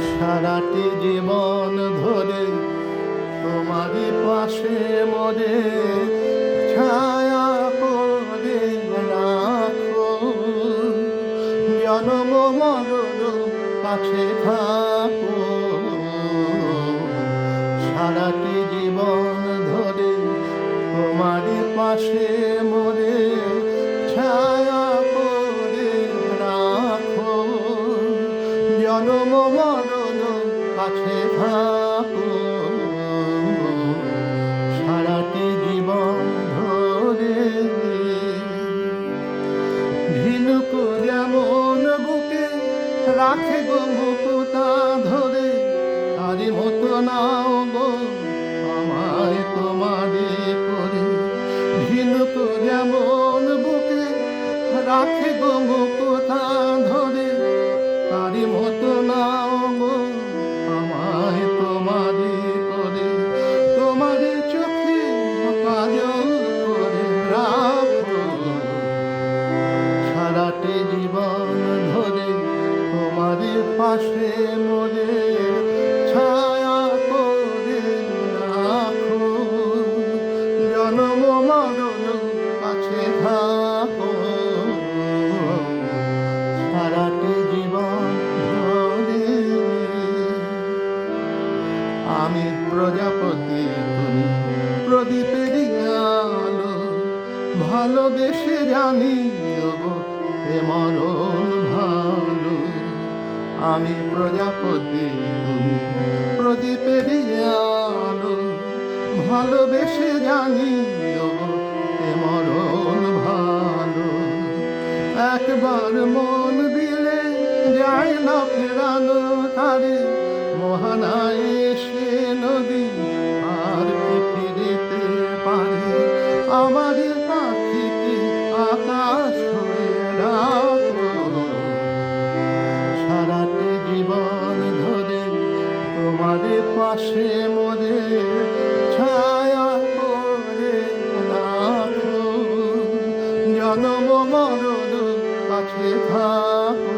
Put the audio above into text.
সারাটি জীবন ধরে তোমারই পাশে মরে ছায়া করে রাখো, জনম মরণ কাছে থাকো। সারাটি জীবন ধরে তোমারই পাশে মরে ছায়া করে রাখো, জনম মরণ কাছে থাকো। সারাটি জীবন ধরে ঝিনুক যেমন বুকে রাখে গো মুকুতা ধরে, তারি মতো নাও গো আমায় তোমারে করে। ঝিনুক যেমন বুকে রাখে গো মুকুতা ধরে, তারি মতো নাও গো আমায় তোমারে করে। তোমারে চোখে কাজল করে রাখো, সারাটি জীবন ধরে তোমারে পাশে মরে ছায়া করে রাখো, জনম মরণ কাছে থাকো। সারাটি জীবন ধরে আমি প্রজাপতি তুমি প্রদীপের আলো, ভালোবেসে জানি গো এ মরণ ভালো। আমি প্রজাপতি তুমি প্রদীপের আলো, ভালোবেসে জানি গো এ মরণ ভালো। একবার মন দিলে যায় না ফেরানো তারে, মোহনায় সে নদী আর কি ফিরিতে পারে। আমার পাখিকে আকাশ হয়ে রাখো, সারাটি জীবন ধরে তোমারে পাশে মরে ছায়া করে রাখো, জনম মরণ কাছে থাকো।